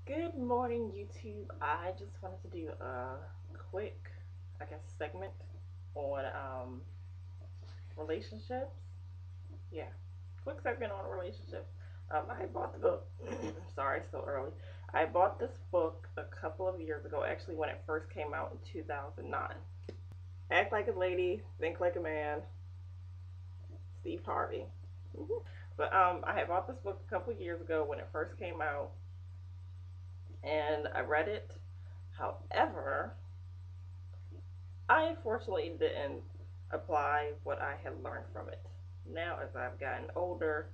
Good morning, YouTube. I just wanted to do a quick, segment on relationships. Yeah, quick segment on relationships. I bought the book. Sorry, it's so early. I bought this book a couple of years ago, actually, when it first came out in 2009. Act Like a Lady, Think Like a Man, Steve Harvey. But I had bought this book a couple of years ago when it first came out, and I read it. However, I unfortunately didn't apply what I had learned from it. Now, as I've gotten older,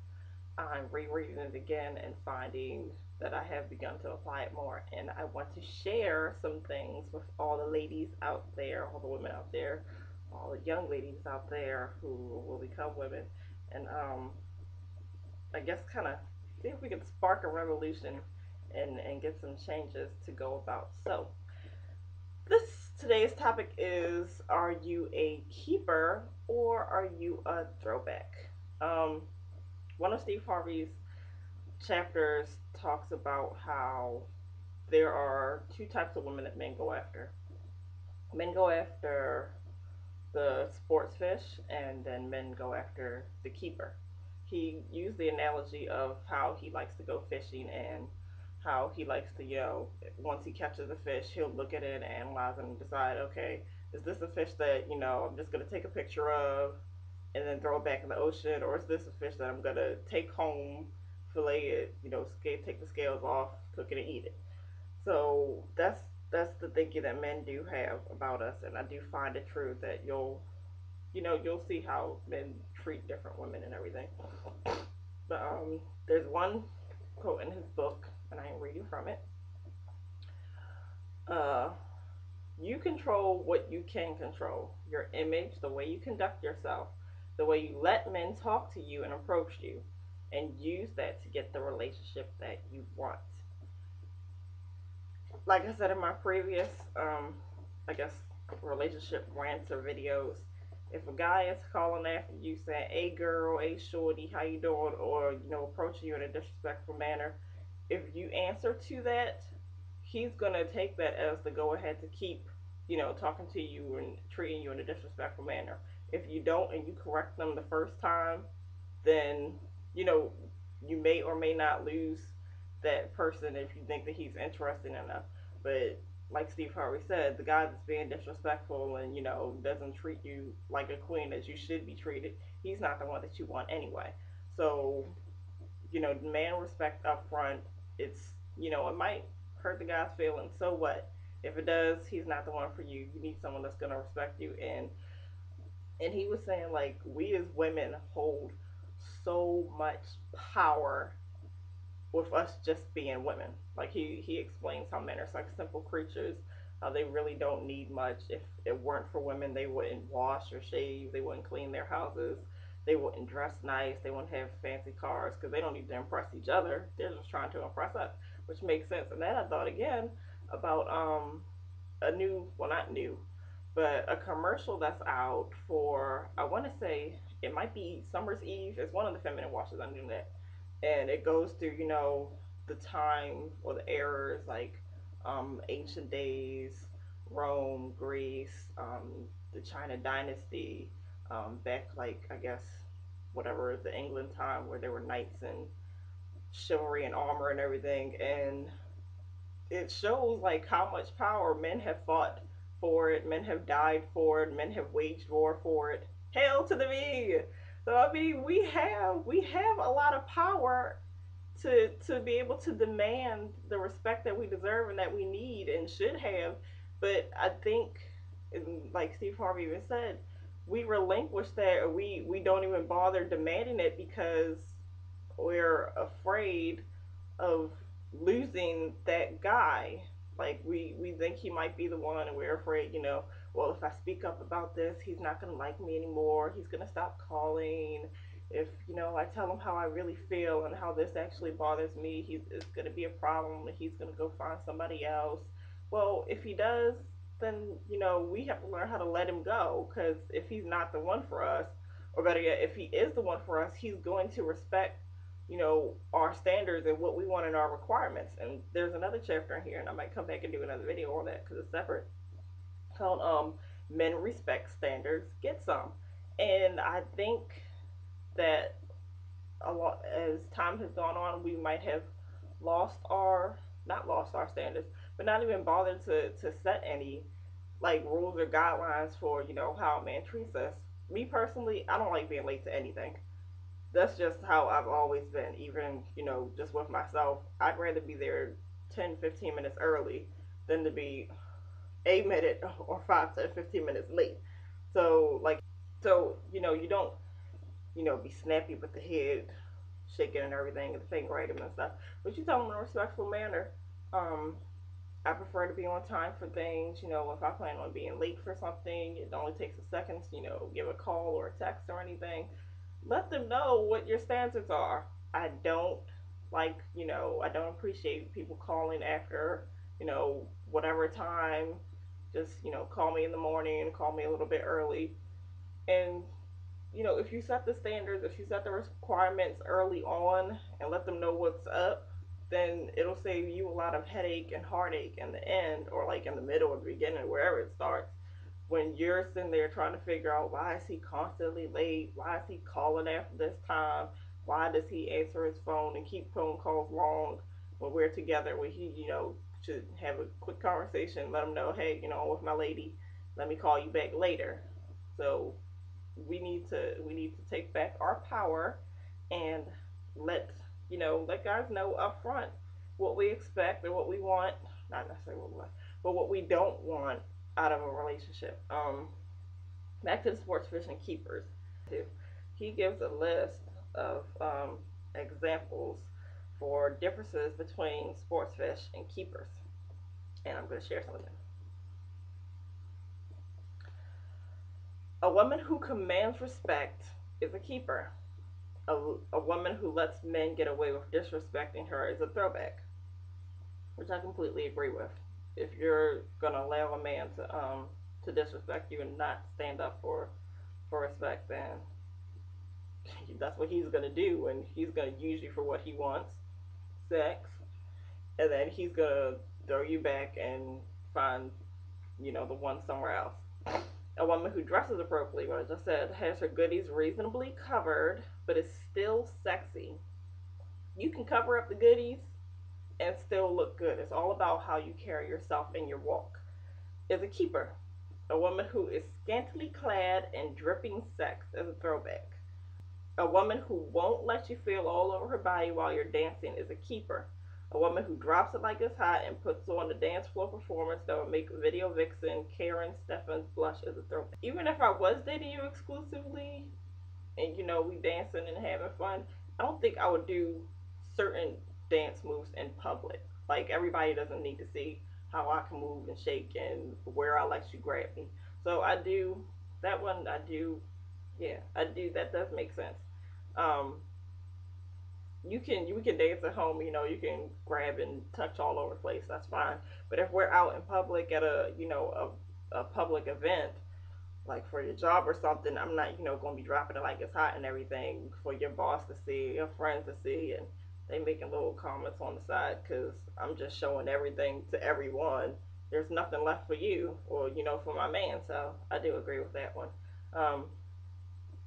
I'm rereading it again and finding that I have begun to apply it more. And I want to share some things with all the ladies out there, all the women out there, all the young ladies out there who will become women. And I guess kind of see if we can spark a revolution and get some changes to go about. So, today's topic is: are you a keeper or are you a throwback? Um, One of Steve Harvey's chapters talks about how there are two types of women that men go after. Men go after the sports fish, and then men go after the keeper. He used the analogy of how he likes to go fishing and how he likes to, once he catches a fish, he'll look at it and analyze it and decide, okay, is this a fish that, I'm just going to take a picture of and then throw it back in the ocean, or is this a fish that I'm going to take home, fillet it, take the scales off, cook it, and eat it? So that's the thinking that men do have about us, and I do find it true that you'll see how men treat different women and everything. But there's one quote in his book, and I am reading from it. Uh, you control what you can control: your image, the way you conduct yourself, the way you let men talk to you and approach you, and use that to get the relationship that you want. Like I said in my previous, I guess, relationship rants or videos, if a guy is calling after you saying, "Hey girl, hey shorty, how you doing?" or approaching you in a disrespectful manner, if you answer to that, he's gonna take that as the go ahead to keep, talking to you and treating you in a disrespectful manner. If you don't and you correct them the first time, then you know you may or may not lose that person if you think that he's interesting enough. But like Steve Harvey said, the guy that's being disrespectful and doesn't treat you like a queen as you should be treated, he's not the one that you want anyway. So demand respect up front. It might hurt the guy's feelings. So what? If it does, he's not the one for you. You need someone that's gonna respect you. And he was saying, like, we as women hold so much power with us just being women. Like he explains how men are like simple creatures, how they really don't need much. If it weren't for women, they wouldn't wash or shave, they wouldn't clean their houses, they wouldn't dress nice, they wouldn't have fancy cars because they don't need to impress each other. They're just trying to impress us, which makes sense. And then I thought again about a new, well, not new, but a commercial that's out for, I want to say it might be Summer's Eve. It's one of the feminine washes. I knew that, and it goes through the time or the eras like ancient days, Rome, Greece, the China dynasty, back, like, I guess whatever, the England time where there were knights and chivalry and armor and everything. And it shows like how much power men have fought for it, men have died for it, men have waged war for it. Hail to the me! So I mean, we have a lot of power to be able to demand the respect that we deserve and that we need and should have. But I think, like Steve Harvey even said, we relinquish that, or we don't even bother demanding it because we're afraid of losing that guy. Like we think he might be the one, and we're afraid, well, if I speak up about this, he's not gonna like me anymore. He's gonna stop calling. If I tell him how I really feel and how this actually bothers me, it's gonna be a problem. And he's gonna go find somebody else. Well, if he does, then we have to learn how to let him go. Because if he's not the one for us, or better yet, if he is the one for us, he's going to respect our standards and what we want in our requirements. And there's another chapter in here, and I might come back and do another video on that because it's separate, called Men Respect Standards, Get Some. And I think that a lot, as time has gone on, we might have lost our, not lost our standards, but not even bothered to set any like rules or guidelines for how a man treats us. Me personally, I don't like being late to anything. That's just how I've always been. Even just with myself, I'd rather be there 10, 15 minutes early than to be a minute or 5 to 15 minutes late. So like, you don't be snappy with the head shaking and everything and the finger item and stuff, but you tell them in a respectful manner. um I prefer to be on time for things. If I plan on being late for something, it only takes a second to, give a call or a text or anything. Let them know what your standards are. I don't I don't appreciate people calling after, whatever time. Just, call me in the morning, call me a little bit early. And, if you set the standards, if you set the requirements early on and let them know what's up, then it'll save you a lot of headache and heartache in the end, or like in the middle or the beginning, wherever it starts. When you're sitting there trying to figure out, why is he constantly late? Why is he calling after this time? Why does he answer his phone and keep phone calls long when we're together? When he, should have a quick conversation, let him know, hey, I'm with my lady. Let me call you back later. So we need to take back our power and let let guys know up front what we expect and what we want. Not necessarily what we want, but what we don't want out of a relationship. Back to the sports fishing keepers. He gives a list of examples for differences between sports fish and keepers, and I'm going to share some of them. A woman who commands respect is a keeper. A woman who lets men get away with disrespecting her is a throwback, which I completely agree with. If you're gonna allow a man to disrespect you and not stand up for respect, then that's what he's gonna do, and he's gonna use you for what he wants, sex, and then he's gonna throw you back and find the one somewhere else. A woman who dresses appropriately, what I just said, has her goodies reasonably covered, but is still sexy. You can cover up the goodies and still look good. It's all about how you carry yourself in your walk. Is a keeper. A woman who is scantily clad and dripping sex is a throwback. A woman who won't let you feel all over her body while you're dancing is a keeper. A woman who drops it like it's hot and puts on the dance floor performance that would make video vixen Karen Steffens blush is a throwback. Even if I was dating you exclusively and we dancing and having fun, I don't think I would do certain dance moves in public. Like, everybody doesn't need to see how I can move and shake and where I let you grab me. So I do that one. Yeah, I do. That does make sense. You can dance at home, you can grab and touch all over the place, that's fine. But if we're out in public at a public event, like for your job or something, I'm not, gonna be dropping it like it's hot and everything for your boss to see, your friends to see, and they making little comments on the side because I'm just showing everything to everyone. There's nothing left for you or, for my man. So I do agree with that one.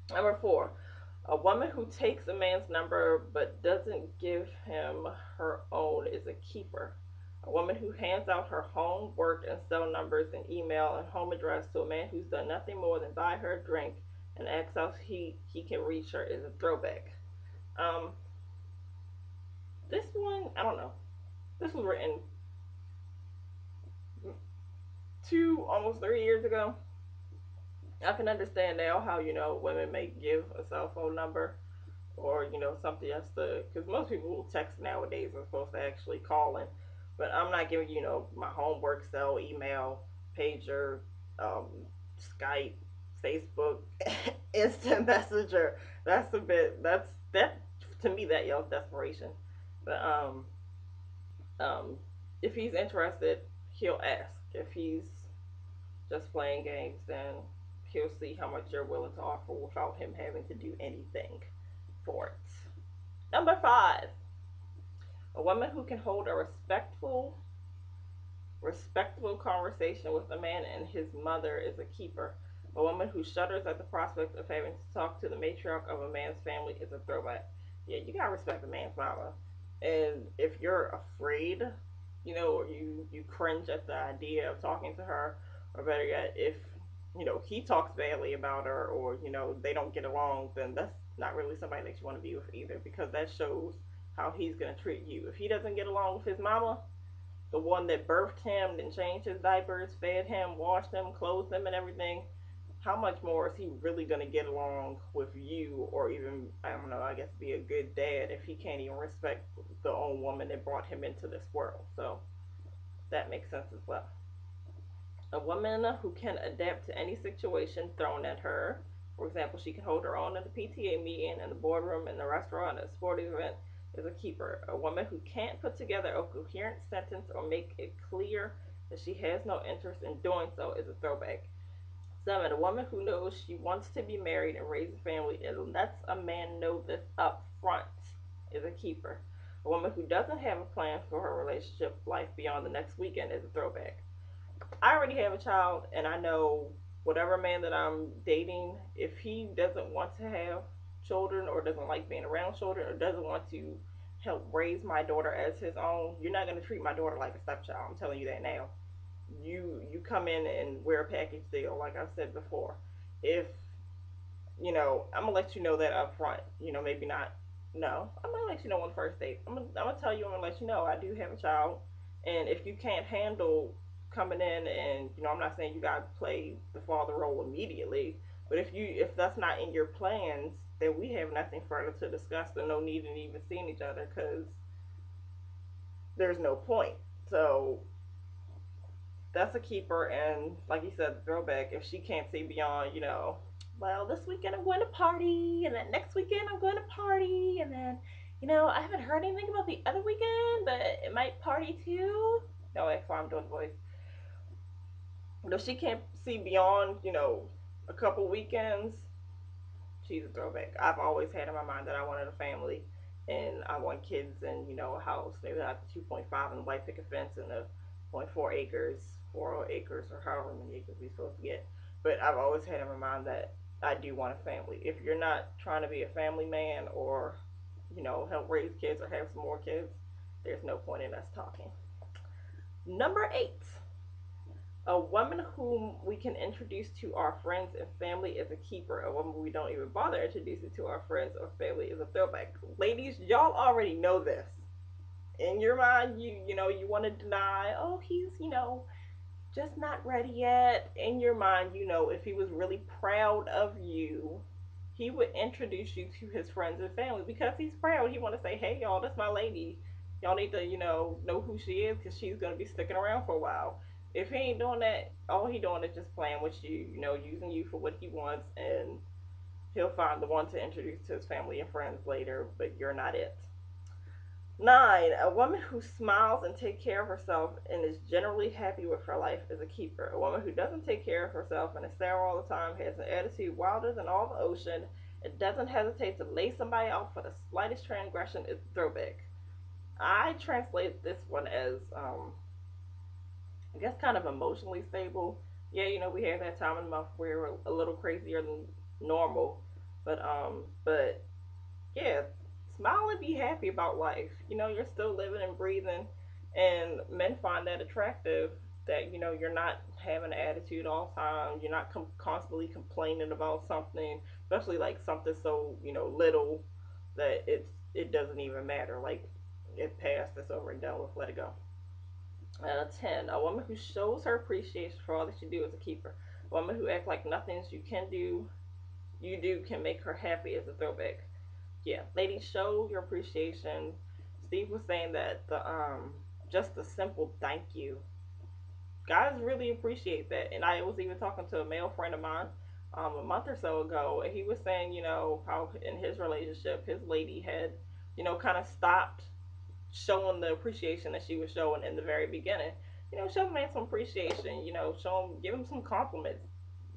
Number 4. A woman who takes a man's number but doesn't give him her own is a keeper. A woman who hands out her home, work, and cell numbers and email and home address to a man who's done nothing more than buy her a drink and asks how he can reach her is a throwback. This one, I don't know. This was written almost 3 years ago. I can understand now how, women may give a cell phone number or, something else because most people who text nowadays are supposed to actually call in. But I'm not giving, my homework, cell, email, pager, Skype, Facebook, instant messenger. That to me, that yells desperation. But, if he's interested, he'll ask. If he's just playing games, then he'll see how much you're willing to offer without him having to do anything for it. Number 5, a woman who can hold a respectful conversation with a man and his mother is a keeper. A woman who shudders at the prospect of having to talk to the matriarch of a man's family is a throwback. Yeah, you gotta respect a man's mama. And if you're afraid, or you cringe at the idea of talking to her, or better yet, if he talks badly about her, or they don't get along, then that's not really somebody that you want to be with either, because that shows how he's gonna treat you. If he doesn't get along with his mama, the one that birthed him, then changed his diapers, fed him, washed him, clothed him, and everything, how much more is he really going to get along with you, or even, I don't know, I guess be a good dad if he can't even respect the own woman that brought him into this world? So that makes sense as well. A woman who can adapt to any situation thrown at her. For example, she can hold her own in the PTA meeting, in the boardroom, in the restaurant, at a sporting event, is a keeper. A woman who can't put together a coherent sentence or make it clear that she has no interest in doing so is a throwback. 7. A woman who knows she wants to be married and raise a family and lets a man know this up front is a keeper. A woman who doesn't have a plan for her relationship life beyond the next weekend is a throwback. I already have a child, and I know whatever man that I'm dating, if he doesn't want to have children, or doesn't like being around children, or doesn't want to help raise my daughter as his own, you're not going to treat my daughter like a stepchild. I'm telling you that now. You come in and wear a package deal, like I've said before. If I'm gonna let you know that up front. Maybe not. No, I'm gonna let you know on the first date. I'm gonna tell you. I'm gonna let you know I do have a child, and if you can't handle coming in, and I'm not saying you gotta play the father role immediately, but if that's not in your plans, then we have nothing further to discuss. There's no need in even seeing each other, because there's no point. So that's a keeper. And like you said, the throwback, if she can't see beyond, well, this weekend I'm going to party, and then next weekend I'm going to party, and then, I haven't heard anything about the other weekend, but it might party too. No, that's why I'm doing the voice. But if she can't see beyond, a couple weekends, she's a throwback. I've always had in my mind that I wanted a family, and I want kids, and a house. Maybe not the 2.5 and the white picket fence and the point 4 acres, 4 acres, or however many acres we're supposed to get. But I've always had in my mind that I do want a family. If you're not trying to be a family man, or help raise kids or have some more kids, there's no point in us talking. Number 8. A woman whom we can introduce to our friends and family is a keeper. A woman we don't even bother introducing to our friends or family is a throwback. Ladies, y'all already know this. In your mind, you want to deny, oh, he's, just not ready yet. In your mind, if he was really proud of you, he would introduce you to his friends and family, because he's proud. He want to say, hey, y'all, that's my lady. Y'all need to, know who she is, because she's going to be sticking around for a while. If he ain't doing that, all he doing is just playing with you, using you for what he wants, and he'll find the one to introduce to his family and friends later, but you're not it. 9. A woman who smiles and takes care of herself and is generally happy with her life is a keeper. A woman who doesn't take care of herself and is sour all the time, has an attitude wilder than all the ocean, and doesn't hesitate to lay somebody off for the slightest transgression is a throwback. I translate this one as, I guess, kind of emotionally stable. Yeah, we have that time in the month where we're a little crazier than normal, but yeah, smile and be happy about life. You're still living and breathing, and men find that attractive. That you're not having an attitude all the time. You're not constantly complaining about something, especially like something so little that it doesn't even matter. Like, it passed, it's over and done with. Let it go. 10. A woman who shows her appreciation for all that you do is a keeper. A woman who acts like nothing you do can make her happy is a throwback. Yeah, ladies, show your appreciation. Steve was saying that the just the simple thank you, guys really appreciate that. And I was even talking to a male friend of mine a month or so ago, and he was saying, how in his relationship his lady had kind of stopped showing the appreciation that she was showing in the very beginning. Show man some appreciation. Give him some compliments.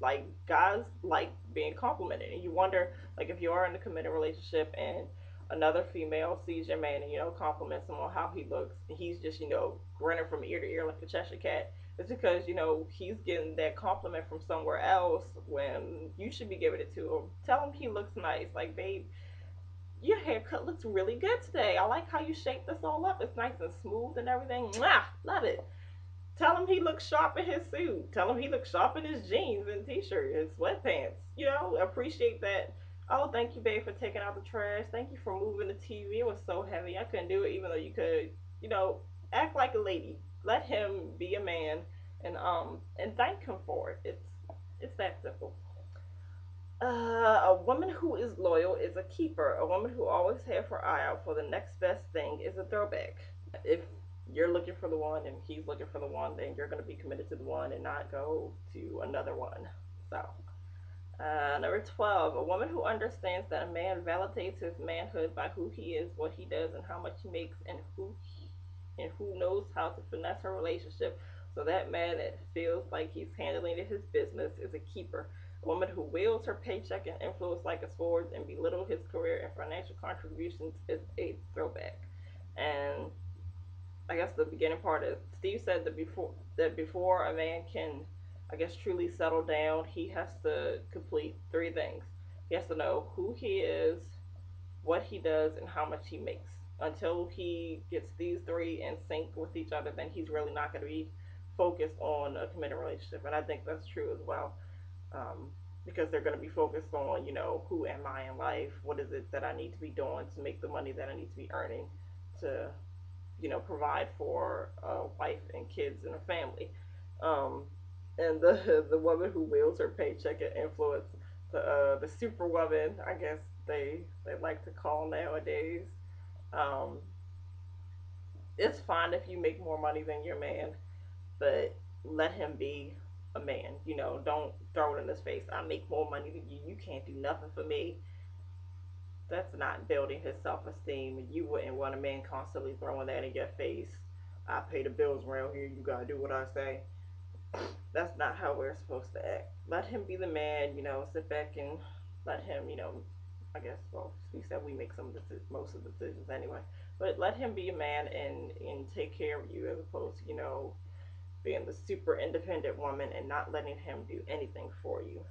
Like, guys like being complimented, and you wonder, like, if you are in a committed relationship and another female sees your man and, compliments him on how he looks, and he's just, grinning from ear to ear like a Cheshire cat, it's because, he's getting that compliment from somewhere else when you should be giving it to him. Tell him he looks nice. Like, babe, your haircut looks really good today. I like how you shaped this all up. It's nice and smooth and everything. Mwah! Love it. Tell him he looks sharp in his suit. Tell him he looks sharp in his jeans and t-shirt, his sweatpants. Appreciate that. Oh, thank you, babe, for taking out the trash. Thank you for moving the TV. It was so heavy. I couldn't do it, even though you could. Act like a lady. Let him be a man, and thank him for it. It's that simple. A woman who is loyal is a keeper. A woman who always has her eye out for the next best thing is a throwback. If you're looking for the one and he's looking for the one, then you're going to be committed to the one and not go to another one. So, number 12, a woman who understands that a man validates his manhood by who he is, what he does, and how much he makes, and who knows how to finesse her relationship so that man that feels like he's handling his business is a keeper. A woman who wields her paycheck and influence like a sword and belittle his career and financial contributions is a throwback. And I guess the beginning part is Steve said that before a man can, I guess, truly settle down, he has to complete three things. He has to know who he is, what he does, and how much he makes. Until he gets these three in sync with each other, then he's really not going to be focused on a committed relationship. And I think that's true as well. Because they're going to be focused on, who am I in life? What is it that I need to be doing to make the money that I need to be earning to, provide for a wife and kids and a family. And the woman who wields her paycheck and influence, the superwoman, I guess they like to call nowadays. It's fine if you make more money than your man, but let him be a man. Don't throw it in his face. I make more money than you. You can't do nothing for me. That's not building his self-esteem. You wouldn't want a man constantly throwing that in your face. I pay the bills around here. You gotta do what I say. That's not how we're supposed to act. Let him be the man. Sit back and let him. I guess. Well, he said we make most of the decisions anyway. But let him be a man and take care of you, as opposed to being the super independent woman and not letting him do anything for you.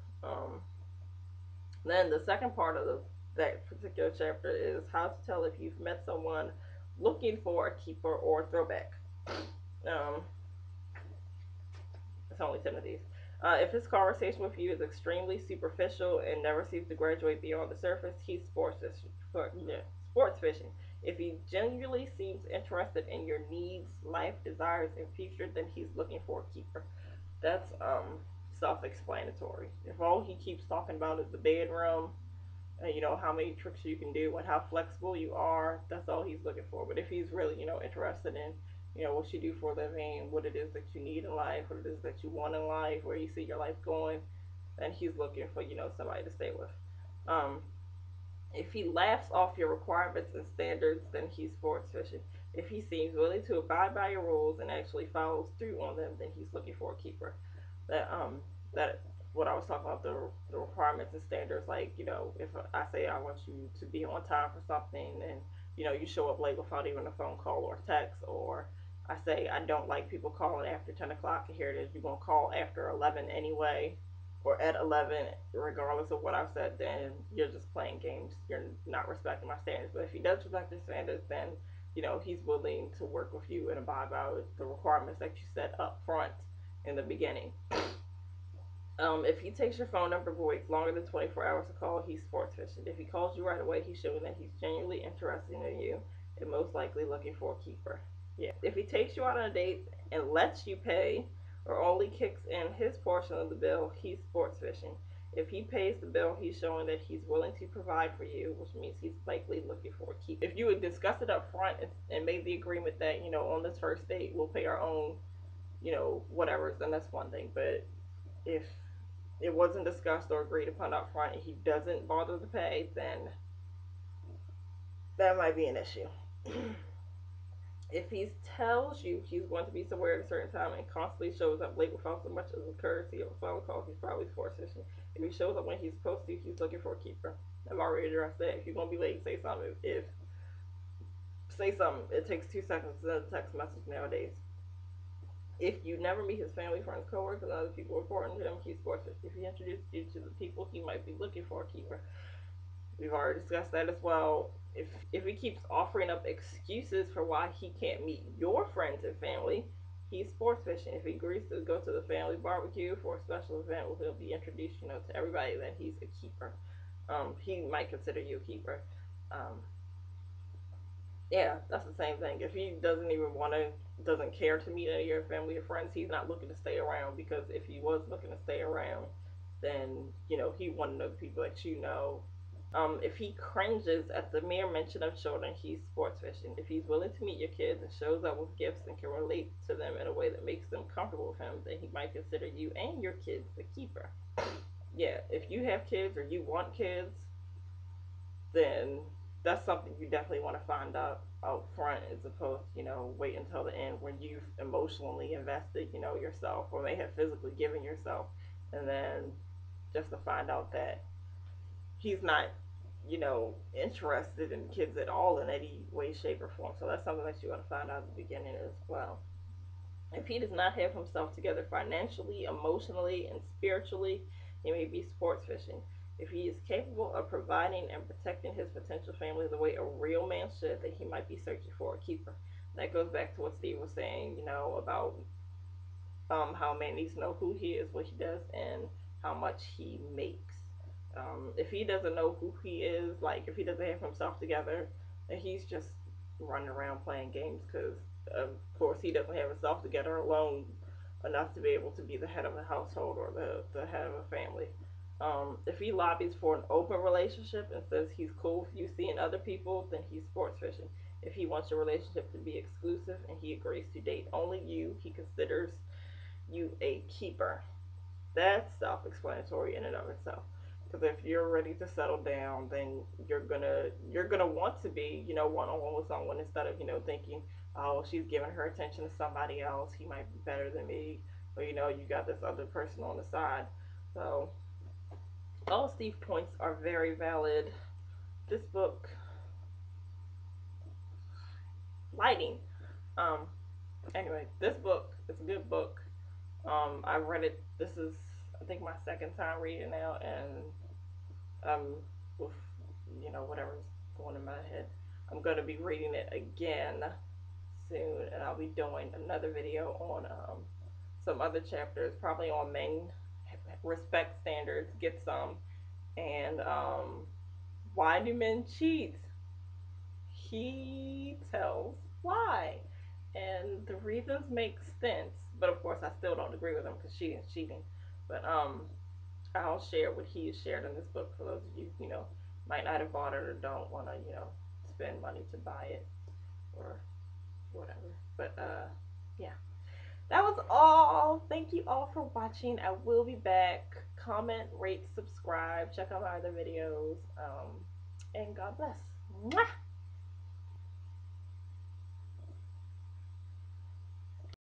Then the second part of that particular chapter is how to tell if you've met someone looking for a keeper or a throwback. It's only 10 of these. If his conversation with you is extremely superficial and never seems to graduate beyond the surface, he's sports fishing. If he genuinely seems interested in your needs, life, desires, and future, then he's looking for a keeper. That's self-explanatory. If all he keeps talking about is the bedroom, and how many tricks you can do and how flexible you are, that's all he's looking for. But if he's really interested in what you do for a living, what it is that you need in life, what it is that you want in life, where you see your life going, then he's looking for somebody to stay with. If he laughs off your requirements and standards, then he's sports fishing. If he seems willing to abide by your rules and actually follows through on them, then he's looking for a keeper. That what I was talking about, the requirements and standards. Like, if I say I want you to be on time for something, and you show up late without even a phone call or text, or I say I don't like people calling after 10 o'clock, and here it is, you're going to call after 11 anyway, or at 11, regardless of what I've said, then you're just playing games. You're not respecting my standards. But if he does respect his standards, then, he's willing to work with you and abide by the requirements that you set up front in the beginning. If he takes your phone number but waits longer than 24 hours to call, he's sports fishing. If he calls you right away, he's showing that he's genuinely interested in you and most likely looking for a keeper. Yeah. If he takes you out on a date and lets you pay or only kicks in his portion of the bill, he's sports fishing. If he pays the bill, he's showing that he's willing to provide for you, which means he's likely looking for a keeper. If you had discussed it up front and made the agreement that, on this first date, we'll pay our own, whatever, then that's one thing. But if it wasn't discussed or agreed upon up front and he doesn't bother to pay, then that might be an issue. If he tells you he's going to be somewhere at a certain time and constantly shows up late without so much as a courtesy or a phone call, he's probably sports fishing. If he shows up when he's supposed to, he's looking for a keeper. I've already addressed that. If you're gonna be late, say something. If say something, it takes 2 seconds to send a text message nowadays. If you never meet his family, friends, coworkers, and other people important to him, he's sports fishing. If he introduces you to the people he might be looking for a keeper, we've already discussed that as well. If he keeps offering up excuses for why he can't meet your friends and family, he's sports fishing. If he agrees to go to the family barbecue for a special event, he'll be introduced, to everybody that he's a keeper. He might consider you a keeper. Um, yeah, that's the same thing. If he doesn't care to meet any of your family or friends, he's not looking to stay around, because if he was looking to stay around, then, he want to know the people that you know. If he cringes at the mere mention of children, he's sports fishing. If he's willing to meet your kids and shows up with gifts and can relate to them in a way that makes them comfortable with him, then he might consider you and your kids the keeper. Yeah, if you have kids or you want kids, then that's something you definitely want to find out front, as opposed to, wait until the end when you've emotionally invested, yourself, or may have physically given yourself, and then just to find out that he's not, interested in kids at all in any way, shape, or form. So that's something that you want to find out at the beginning as well. If he does not have himself together financially, emotionally, and spiritually, he may be sports fishing. If he is capable of providing and protecting his potential family the way a real man should, then he might be searching for a keeper. That goes back to what Steve was saying, about how a man needs to know who he is, what he does, and how much he makes. If he doesn't know who he is, like if he doesn't have himself together, then he's just running around playing games, because of course he doesn't have himself together alone enough to be able to be the head of a household or the head of a family. If he lobbies for an open relationship and says he's cool with you seeing other people, then he's sports fishing. If he wants your relationship to be exclusive and he agrees to date only you, he considers you a keeper. That's self-explanatory in and of itself. Because if you're ready to settle down, then you're gonna want to be, one-on-one with someone, instead of, thinking, oh, she's giving her attention to somebody else, he might be better than me, or, you got this other person on the side. So all Steve's points are very valid. This book, lighting. Um, anyway, this book is a good book. I read it. This is, I think, my second time reading now, and with, whatever's going in my head, I'm gonna be reading it again soon, and I'll be doing another video on some other chapters, probably on men, respect standards, get some, and why do men cheat? He tells why, and the reasons make sense. But of course, I still don't agree with him, because cheating's cheating. But I'll share what he shared in this book for those of you, might not have bought it or don't want to, spend money to buy it or whatever. But yeah, that was all. Thank you all for watching. I will be back. Comment, rate, subscribe, check out my other videos, and God bless. Mwah!